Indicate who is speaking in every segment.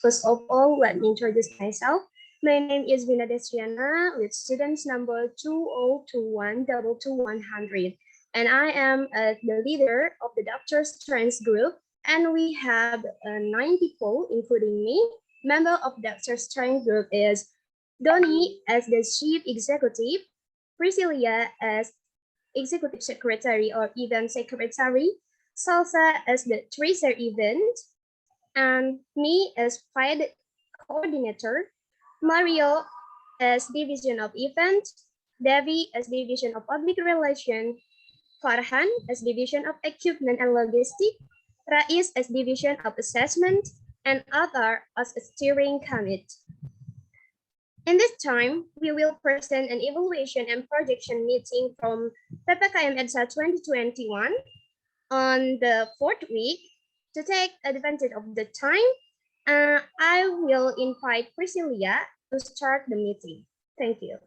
Speaker 1: First of all, let me introduce myself. My name is Vina Destriana with students number 2021222100. And I am the leader of the Doctor's Strengths group. And we have 9 people, including me. Member of Doctor's Strengths group is Donny as the Chief Executive, Pricillia as Executive Secretary or Event Secretary, Salsa as the Tracer Event, and me as Flight Coordinator, Mario as Division of Event, Devi as Division of Public Relations, Farhan as Division of Equipment and Logistics, Rais as Division of Assessment, and Athhar as a steering committee. In this time, we will present an evaluation and projection meeting from PPKM EDSA 2021 on the 4th week. To take advantage of the time, I will invite Pricillia to start the meeting. Thank you.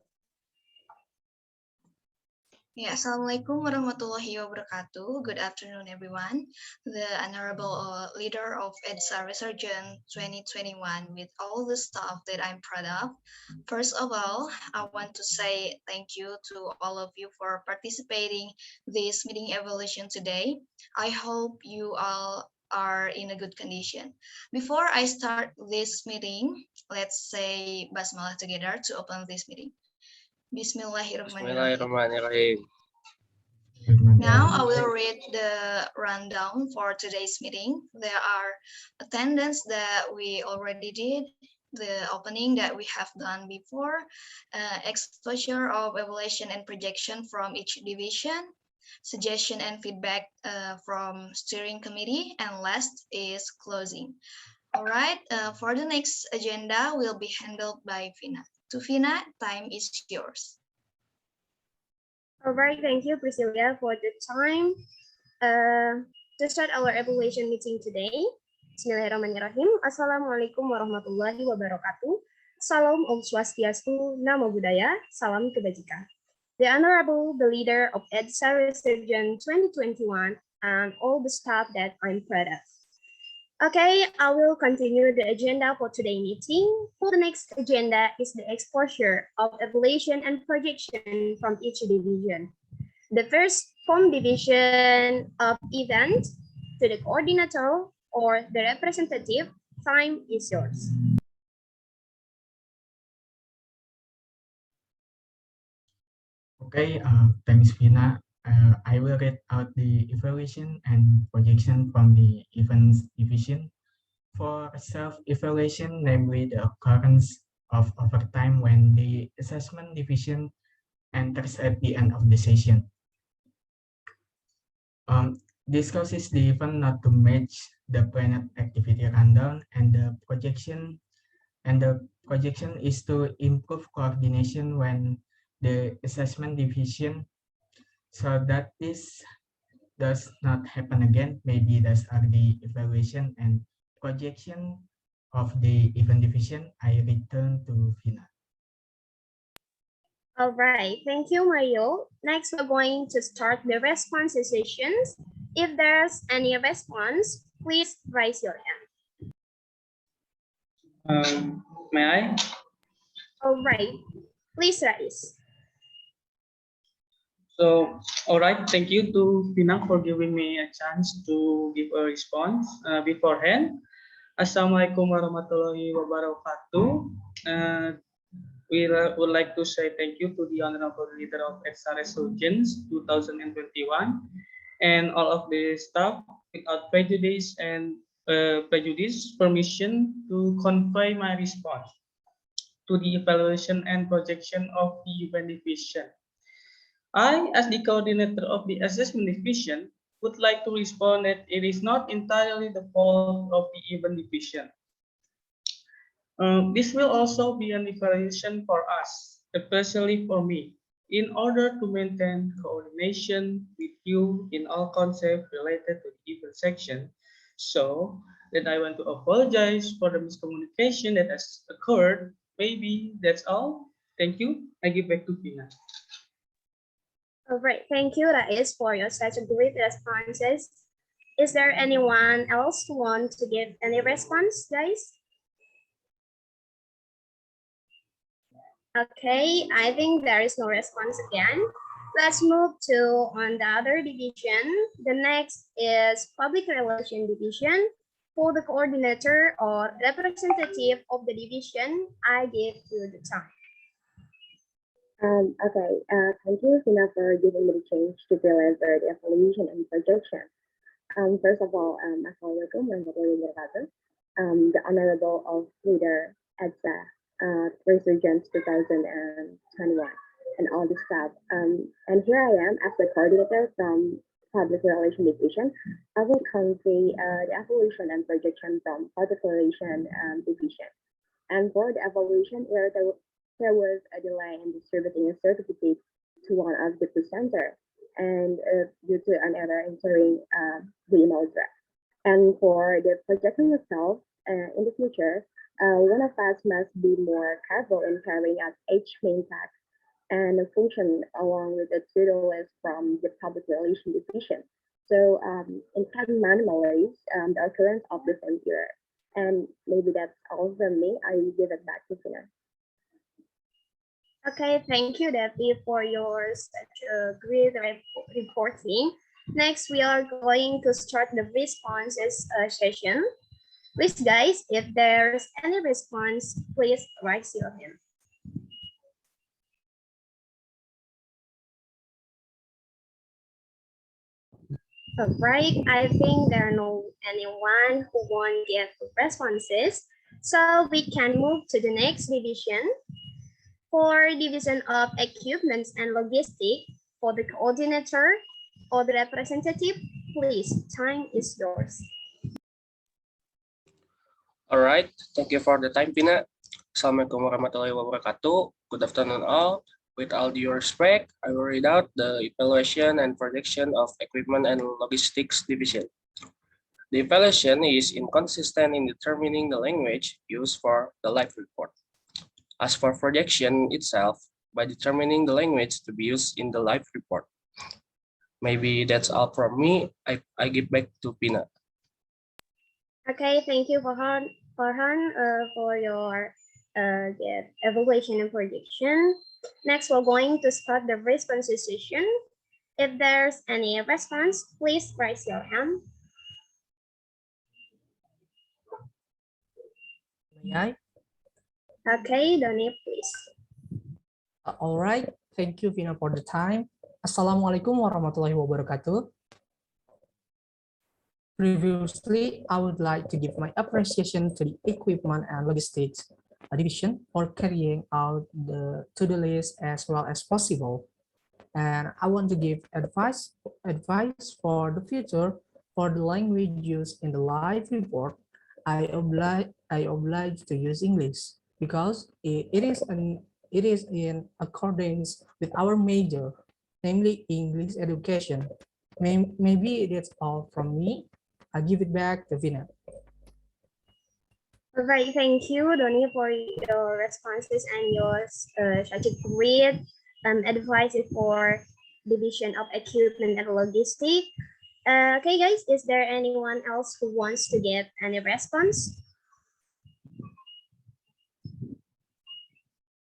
Speaker 2: Yeah, Assalamualaikum warahmatullahi wabarakatuh. Good afternoon, everyone. The Honorable Leader of EDSA Resurgence 2021 with all the stuff that I'm proud of. First of all, I want to say thank you to all of you for participating this meeting evaluation today. I hope you all are in a good condition. Before I start this meeting, let's say Basmalah together to open this meeting. Bismillahirrahmanirrahim. Now I will read the rundown for today's meeting. There are attendance that we already did, the opening that we have done before, exposure of evaluation and projection from each division, suggestion and feedback from steering committee, and last is closing. All right, for the next agenda will be handled by Vina. To Vina, time is yours.
Speaker 1: All right, thank you, Pricillia, for the time. To start our evaluation meeting today, Bismillahirrahmanirrahim. Assalamualaikum warahmatullahi wabarakatuh. Salam Om Swastiastu, Namo Buddhaya, Salam Kebajikan. The Honorable, the leader of EDSA Resurgence 2021, and all the staff that I'm proud of. Okay, I will continue the agenda for today's meeting. For the next agenda is the exposure of evaluation and projection from each division. The first from division of event to the coordinator or the representative, time is yours.
Speaker 3: Okay, thanks, Vina. I will read out the evaluation and projection from the events division. For self-evaluation, namely the occurrence of overtime when the assessment division enters at the end of the session. This causes the event not to match the planned activity rundown, and the projection is to improve coordination when the assessment division, so that this does not happen again. Maybe those are the evaluation and projection of the event division. I return to Vina.
Speaker 1: All right, thank you, Mario. Next, we're going to start the response sessions. If there's any response, please raise your
Speaker 4: hand. May I?
Speaker 1: All right, please raise.
Speaker 4: So, all right, thank you to Vina for giving me a chance to give a response beforehand. Assalamualaikum warahmatullahi wabarakatuh. We would like to say thank you to the Honorable Leader of EDSA Resurgence 2021 and all of the staff without prejudice permission to convey my response to the evaluation and projection of the event division. I, as the coordinator of the assessment division, would like to respond that it is not entirely the fault of the event division. This will also be an evaluation for us, especially for me, in order to maintain coordination with you in all concepts related to the event section. So that I want to apologize for the miscommunication that has occurred. Maybe that's all. Thank you. I give back to Vina.
Speaker 1: All right, thank you, Rais, for your such a great responses. Is there anyone else who wants to give any response, guys? Okay, I think there is no response again. Let's move to on the other division. The next is Public Relation Division. For the coordinator or representative of the division, I give you the time.
Speaker 5: Thank you, Vina, for giving me the chance to deliver the evaluation and projection. First of all, Assalamualaikum warahmatullahi wabarakatuh. The Honorable of Leader EDSA, Resurgence 2021, and all the staff. And here I am as the coordinator from Public Relation Division. I will convey the evaluation and projection from Public Relation Division. And for the evaluation, there was a delay in distributing a certificate to one of the presenter, and due to an error entering the email address. And for the projection itself, in the future, one of us must be more careful in carrying out each main task and function along with the to-do list from the Public Relations Division. So in can minimize the occurrence of the same error. And maybe that's all from me. I give it back to Vina.
Speaker 1: Okay, thank you, Devi, for your such a great reporting. Next, we are going to start the responses session. Please, guys, if there's any response, please raise your hand. All right, I think there are no anyone who won't give responses, so we can move to the next division. For division of equipments and logistics, for the coordinator or the representative, please, time is yours.
Speaker 6: All right, thank you for the time, Vina. Assalamualaikum warahmatullahi wabarakatuh. Good afternoon all. With all due respect, I will read out the evaluation and projection of equipment and logistics division. The evaluation is inconsistent in determining the language used for the live report. As for projection itself, by determining the language to be used in the live report. Maybe that's all from me. I give back to Vina.
Speaker 1: Okay, thank you, Farhan, for your evaluation and projection. Next, we're going to start the response session. If there's any response, please raise your hand.
Speaker 7: May I?
Speaker 1: Okay, Donny, please.
Speaker 7: All right, thank you, Vina, for the time. Assalamualaikum warahmatullahi wabarakatuh. Previously, I would like to give my appreciation to the equipment and logistics division for carrying out the to-do list as well as possible. And I want to give advice for the future for the language used in the live report. I oblige to use English, because it is in accordance with our major, namely English education. Maybe that's all from me. I give it back to Vina.
Speaker 1: All right, thank you, Donny, for your responses and your such a great advice for division of equipment and logistics. Okay, guys, is there anyone else who wants to give any response?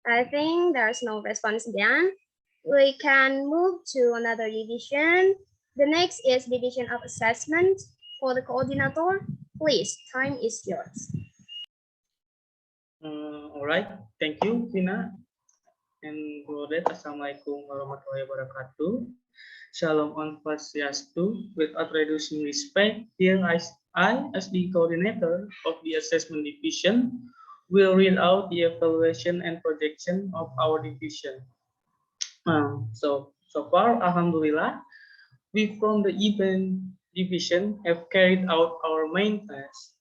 Speaker 1: I think there's no response again. We can move to another division. The next is division of assessment. For the coordinator, please, time is yours.
Speaker 4: All right, thank you, Vina. And Assalamualaikum warahmatullahi wabarakatuh. Shalom on Swastiastu. Without reducing respect, here I, as the coordinator of the assessment division, will read out the evaluation and projection of our division. So far, Alhamdulillah, we from the event division have carried out our main task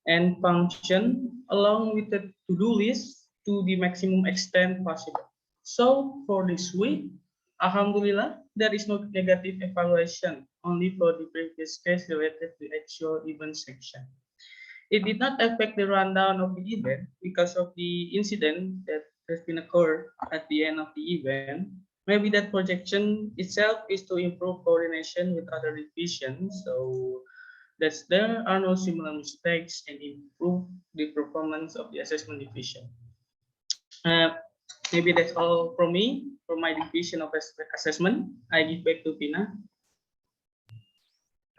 Speaker 4: and function along with the to-do list to the maximum extent possible. So for this week, Alhamdulillah, there is no negative evaluation, only for the previous case related to actual event section. It did not affect the rundown of the event because of the incident that has been occurred at the end of the event. maybe that projection itself is to improve coordination with other divisions. So that there are no similar mistakes and improve the performance of the assessment division. Maybe that's all from me for my division of assessment. I give back to Vina.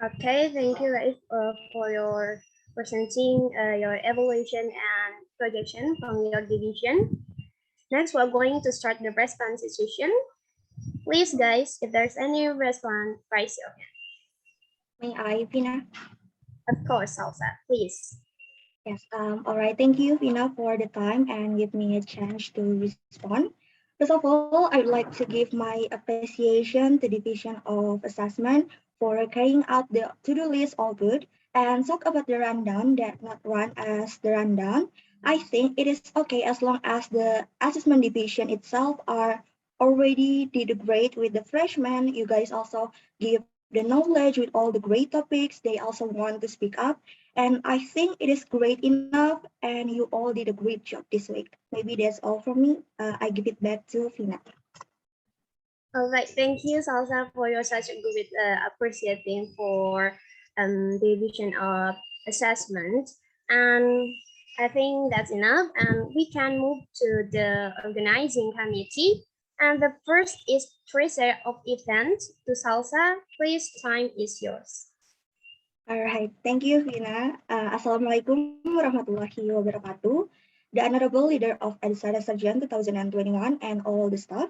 Speaker 1: Okay, thank you, Rais, for your presenting your evaluation and projection from your division. Next, we're going to start the response session. Please, guys, if there's any response, raise your hand.
Speaker 8: May I, Vina?
Speaker 1: Of course, Salsa, please.
Speaker 8: Yes. All right. Thank you, Vina, for the time and give me a chance to respond. First of all, I would like to give my appreciation to Division of Assessment for carrying out the to-do list all good and talk about the rundown that not run as the rundown. I think it is okay as long as the assessment division itself are already did great with the freshmen. You guys also give the knowledge with all the great topics. They also want to speak up. And I think it is great enough, and you all did a great job this week. Maybe that's all from me. I give it back to Vina.
Speaker 1: All right, thank you, Salsa, for your such a good appreciating for division of assessment. And I think that's enough. And we can move to the organizing committee. And the first is tracer of event to Salsa. Please, time is yours.
Speaker 8: All right, thank you, Vina. Assalamualaikum warahmatullahi wabarakatuh. The Honorable Leader of EDSA Sergeant 2021 and all the staff.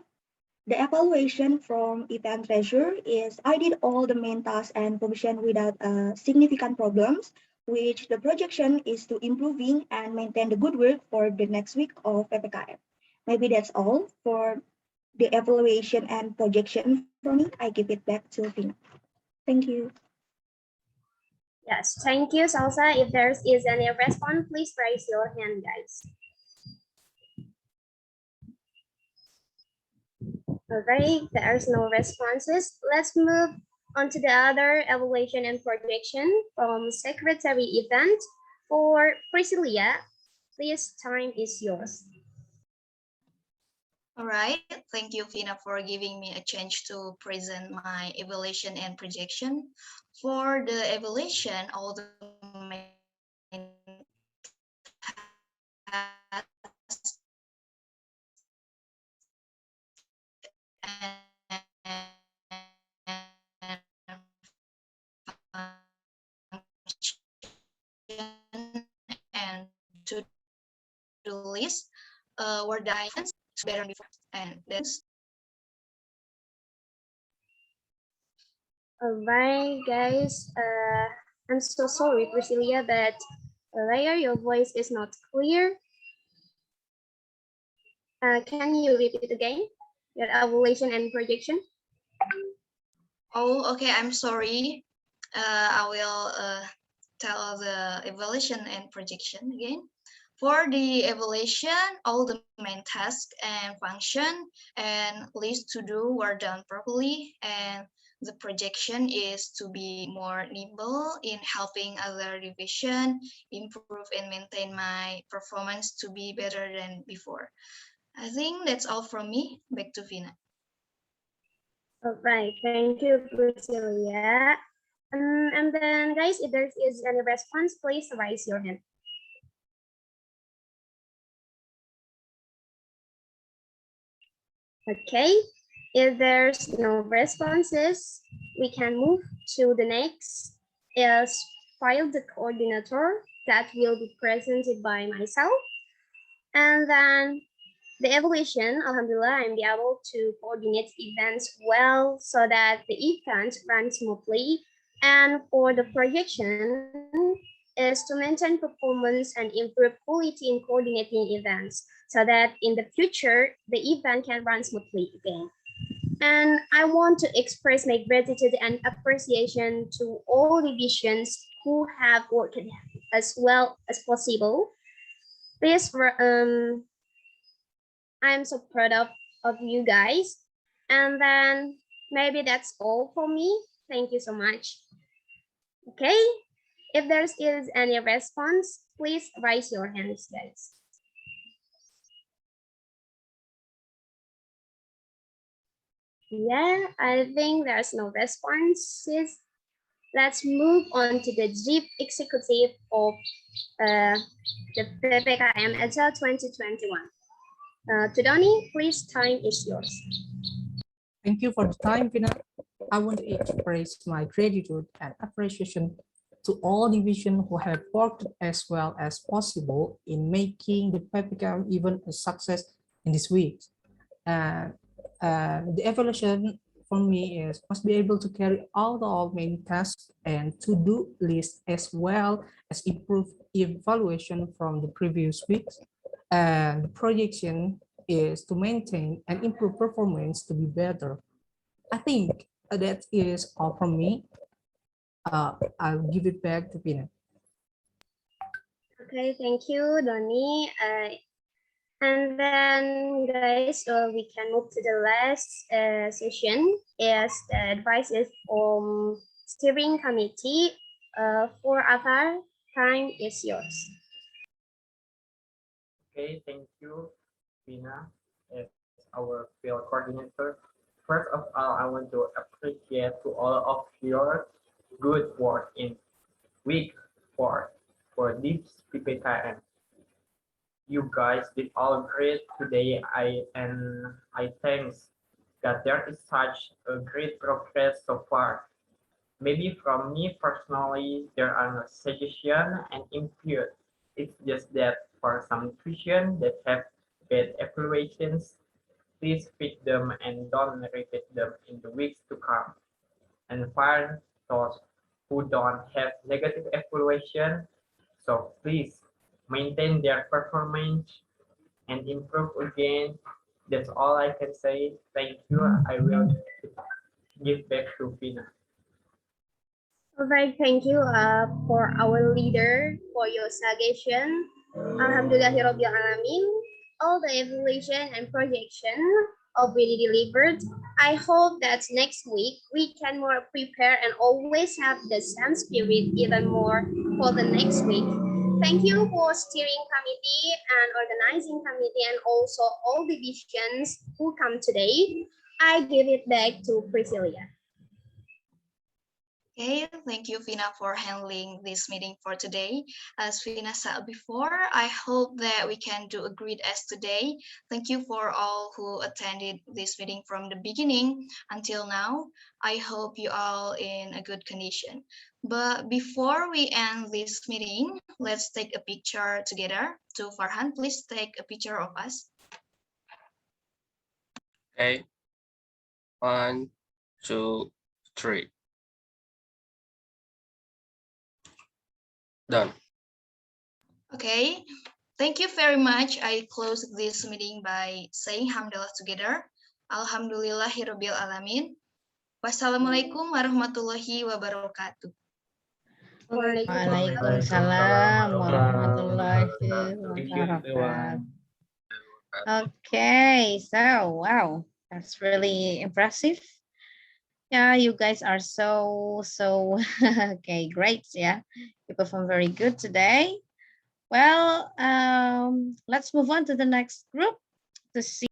Speaker 8: The evaluation from event treasure is I did all the main tasks and provision without significant problems, which the projection is to improving and maintain the good work for the next week of PPKM. Maybe that's all for the evaluation and projection from me. I give it back to Vina. Thank you.
Speaker 1: Yes, thank you, Salsa. If there is any response, please raise your hand, guys. Okay, there's no responses. Let's move on to the other evaluation and projection from Secretary Event for Pricillia. Please, time is yours.
Speaker 2: All right, thank you, Vina, for giving me a chance to present my evaluation and projection. For the evaluation, all the main tasks and to-do list were done better before, and that's.
Speaker 1: All right, guys. I'm so sorry, Priscilla, but Raya, your voice is not clear. Can you repeat again your evaluation and projection?
Speaker 2: Oh, okay. I'm sorry. I will tell the evaluation and projection again. For the evaluation, all the main tasks and function and list to do were done properly, and the projection is to be more nimble in helping other division improve and maintain my performance to be better than before. I think that's all from me. Back to Vina.
Speaker 1: All right, thank you, Priscilla. And then, guys, if there is any response, please raise your hand. Okay, if there's no responses, we can move to the next is file the coordinator that will be presented by myself. And then the evaluation, Alhamdulillah, I'm able to coordinate events well so that the event runs smoothly. And for the projection is to maintain performance and improve quality in coordinating events so that in the future, the event can run smoothly again. And I want to express my gratitude and appreciation to all divisions who have worked as well as possible. Please, I'm so proud of you guys. And then maybe that's all for me. Thank you so much. Okay, if there is any response, please raise your hands, guys. Yeah, I think there's no responses. Let's move on to the chief executive of the PPKM EDSA 2021. To Donny, please, time is yours.
Speaker 7: Thank you for the time, Vina. I want to express my gratitude and appreciation to all divisions who have worked as well as possible in making the PPKM event a success in this week. And the evolution for me is must be able to carry out all main tasks and to-do list as well as improve evaluation from the previous weeks. And the projection is to maintain and improve performance to be better. I think that is all from me. I'll give it back to Pina.
Speaker 1: Okay, thank you, Donny. And then, guys, we can move to the last session. Is the advices from steering committee for athhar. Time is yours.
Speaker 3: Okay, thank you, Vina, as our field coordinator. First of all, I want to appreciate to all of your good work in week 4 for this PPKM. You guys did all great today. I thanks that there is such a great progress so far. Maybe from me personally, there are no suggestions and input. It's just that for some tuition that have bad evaluations, please fix them and don't repeat them in the weeks to come. And find those who don't have negative evaluation, so please maintain their performance and improve again. That's all I can say. Thank you. I will give back to Vina.
Speaker 1: All right, thank you for our leader for your suggestion. Alhamdulillahirabbil alamin. All the evaluation and projection already delivered. I hope that next week we can more prepare and always have the same spirit even more for the next week. Thank you for steering committee and organizing committee and also all divisions who come today. I give it back to Pricillia.
Speaker 2: Okay, thank you, Vina, for handling this meeting for today. As Vina said before, I hope that we can do a great as today. Thank you for all who attended this meeting from the beginning until now. I hope you all in a good condition. But before we end this meeting, let's take a picture together. So Farhan, please take a picture of us.
Speaker 6: Okay. 1, 2, 3. Done.
Speaker 2: Okay, thank you very much. I close this meeting by saying hamdalah together. Alhamdulillahirabbil alamin. Wassalamualaikum warahmatullahi wabarakatuh.
Speaker 9: Waalaikumsalam warahmatullahi wabarakatuh. Okay, so wow, that's really impressive. Yeah, you guys are so okay, great. Yeah, you perform very good today. Well, let's move on to the next group to see